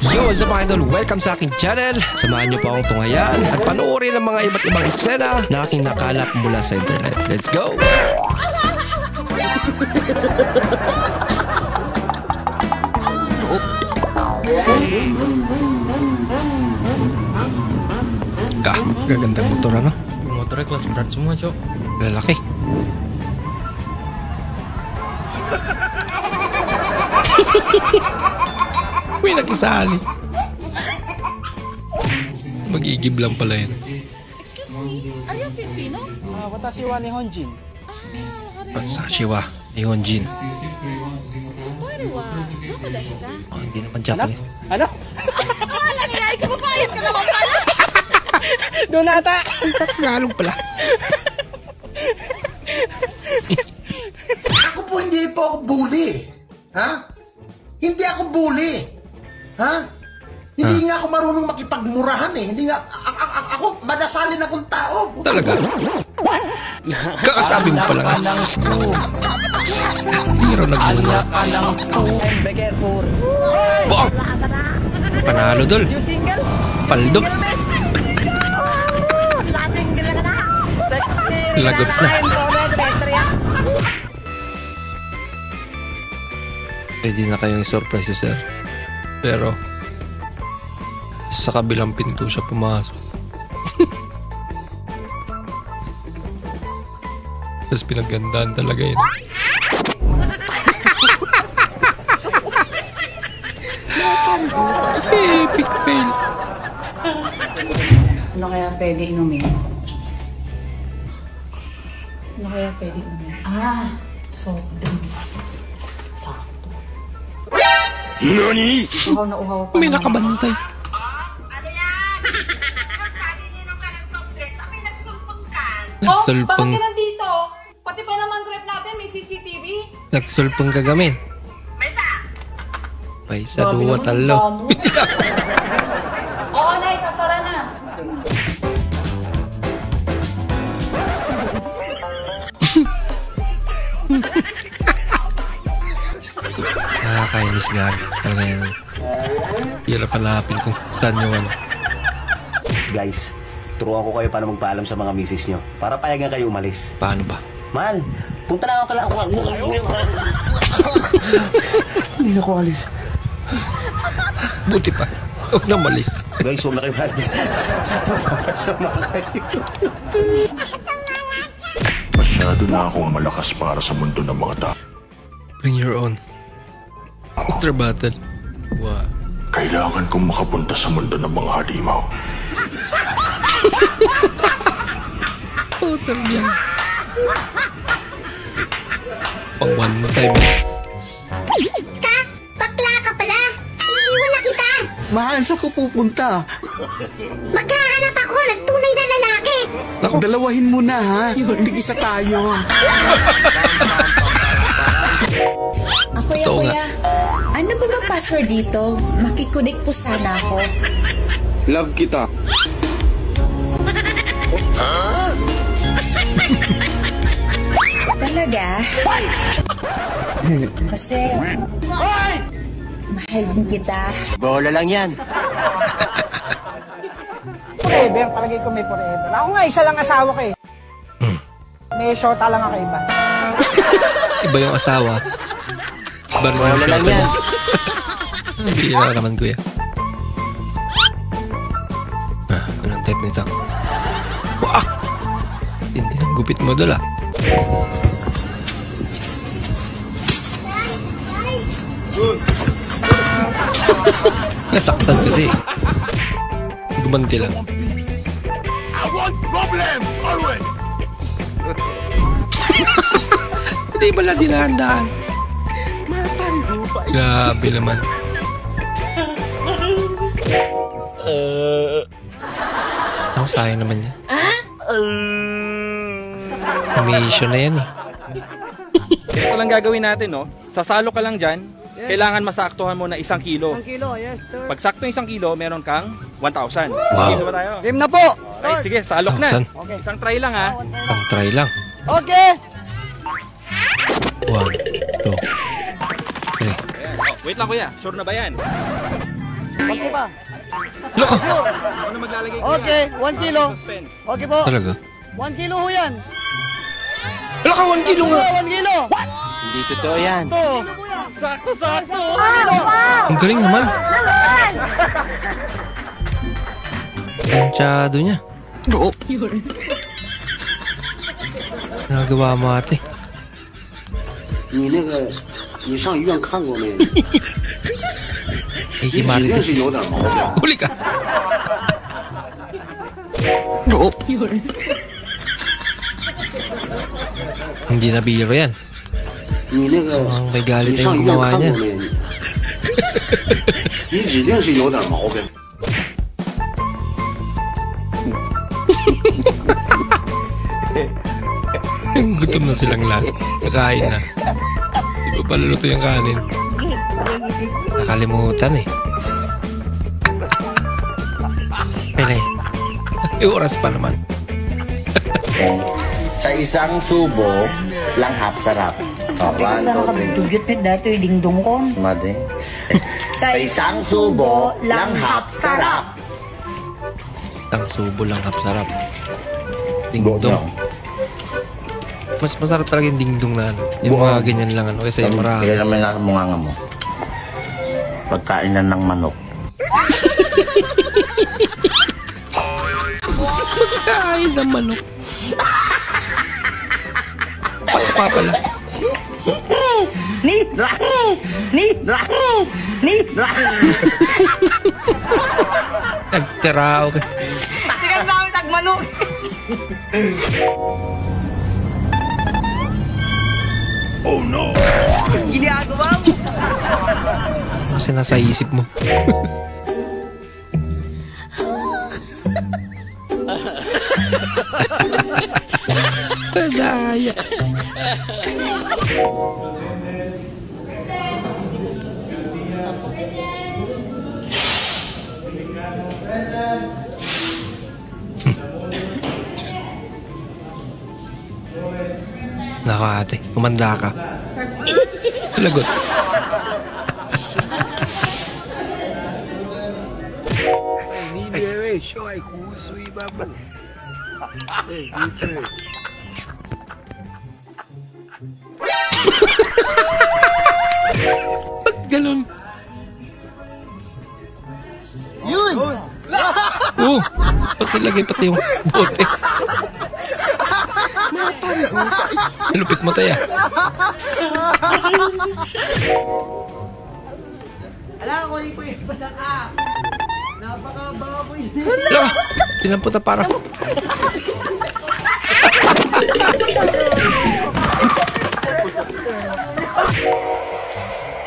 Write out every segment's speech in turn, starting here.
Yo, what's up mga idol? Welcome sa aking channel. Samahan niyo po akong tunghayan at panoorin ang mga iba't ibang eksena na aking nakalap mula sa internet. Let's go! Gagandang motor ano? Motornya kelas berat semua, Cok. Lalaki. May nakisali. Magigib lang pala yun. Excuse me, are you Filipino? Watashi wa Nihonjin. Watashi wa Nihonjin. Tori wa doko desu ka? Oh, hindi naman Japanese. Ano? Wala niya, ikaw babayad ka naman pala. Doon ata. Tagalog pala. Ako po hindi po ako bully. Ha? Hindi ako bully. Ha? Hindi nga ako marunong makipagmurahan eh. Hindi nga ako madasalin akong tao. Talaga? Kakasabi mo pala nga. Hindi raw nagmumura. Be careful. Boom! Panalo dol. You single? Paldo. Single ka na. Lagot na. Ready na kayong surprise sir. Pero sa kabilang pinto siya pumasok. Tapos pinagandaan talaga yun. Epic fail. Ano kaya pwede inumin? Ano kaya pwede inumin? Soft drinks. Sakto. Nani? Uhaw na uhaw pa. May nakabantay. Bakit Nagsulpang, ka nandito? Pati pa naman rep natin may CCTV. nagsulpang kagamin. Paisa Grabe duwa naman, talo. damo. Oo, Nay, sasara na. Nakakainis nga. Talaga yan. Hirap palapin kung saan yung ano. Guys, turuan ko kayo paano magpaalam sa mga misis nyo para payagan kayo umalis. Paano ba? Mahal, punta na ako Hindi na ako alis. Buti pa. Huwag na malis. Guys, huwag na kayo alis. Sama kayo. Masyado na akong malakas para sa mundo ng mga tao. Bring your own. Water battle. Wow. Kailangan kong makapunta sa mundo ng mga halimaw. Water lang. Pang one time. Ka? Bakla ka pala? Iiwan na kita! Mahal, saan ko pupunta? Maghahanap ako ng tunay na lalaki! Naku. Dalawahin mo na ha. Tig-isa tayo. Kuya, Totoo nga. kuya. Ano ba bang password dito? Makikunik po sana ako. Love kita. Talaga? Kasi mahal din kita. Bola lang yan. Forever, palagay ko may forever. Ako nga, isa lang asawa ko eh. May shota lang ako iba. Iba yung asawa. Bar na yung shota niya. Bihira ka naman kuya. Anong type nito? Wah! Hindi ng gupit mo doon ah. Nasaktan kasi. Gumanti lang. I want problems always! Hindi pala dinahandaan. Grabe naman. Ako sayang naman yan. Mission na yan eh. Ito lang gagawin natin, no? Sasalo ka lang dyan. Kailangan masaktuhan mo na 1 kilo. 1 kilo, yes sir. Pag sakto 1 kilo, meron kang 1,000. Wow. Game na ba tayo? Game na po! Ay, sige, salok na. 1,000. Okay. Isang try lang ha. Pang try lang. Okay! 1, 2, 3. Wait lang kuya, sure na ba yan? pa. Loko! Ano maglalagay ko Okay, 1 kilo. Suspense. Okay po. Talaga? 1 kilo ho yan. Wala ka, 1 kilo nga. 1 kilo. Hindi totoo yan. Ito! Sakto-sakto! Ang galing naman. Tansyado niya. Nagawa mo ate. 你那个，你上医院看过没？ Ay, 你指定 Marites. 是有点毛病。 Huli ka. Hindi na biro yan. 你那个， Mukhang may galit 你 na 上 yung 医院 gumawa 看 niyan. 过没？你指定是有点毛病。 Gutom na silang lahat. Nakain na. Di ba pala luto yung kanin? Nakalimutan eh. Pwede. May oras pa naman. Sa isang subo, langhap sarap. Oh, 1, 2, 3. Dugyot met dato yung dingdong ko. Made. Sa isang subo, langhap sarap. Ang subo lang sarap. Dingdong. Mas masarap talaga yung dingdong na ano. Yung mga ganyan lang ano. Kasi marami. Kaya naman nasa munganga mo. Pagkainan ng manok. Kain ng manok. Pato pa pala. Nagtirao ka. Sigan namin tagmanok. Oh no! Ginagawa mo. Kasi nasa isip mo. Daya. Nako ate, kumanda ka. Lagot. Ba't galon? Yun! Oo! Ba't nilagay pati yung bote? Lupit mo tayo. Alam ko, hindi ko yung pataka. Napakababoy. Hala! Tinampot na parang.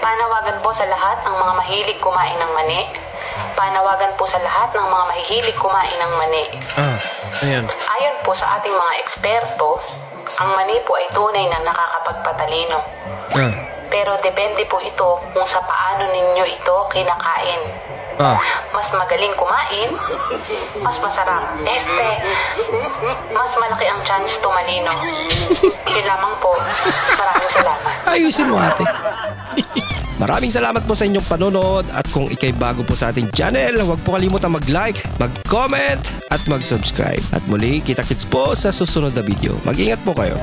Panawagan po sa lahat ng mga mahilig kumain ng mani. Panawagan po sa lahat ng mga mahilig kumain ng mani. Ayan. Ayon po sa ating mga eksperto, ang mani po ay tunay na nakakapagpatalino. Pero depende po ito kung sa paano ninyo ito kinakain. Mas magaling kumain, mas masarap. Mas malaki ang chance tumalino. Yun lamang po. Maraming salamat. Ayusin mo ate. Maraming salamat po sa inyong panonood at kung ikay bago po sa ating channel, huwag po kalimutan mag-like, mag-comment at mag-subscribe. At muli, kita-kits po sa susunod na video. Mag-ingat po kayo.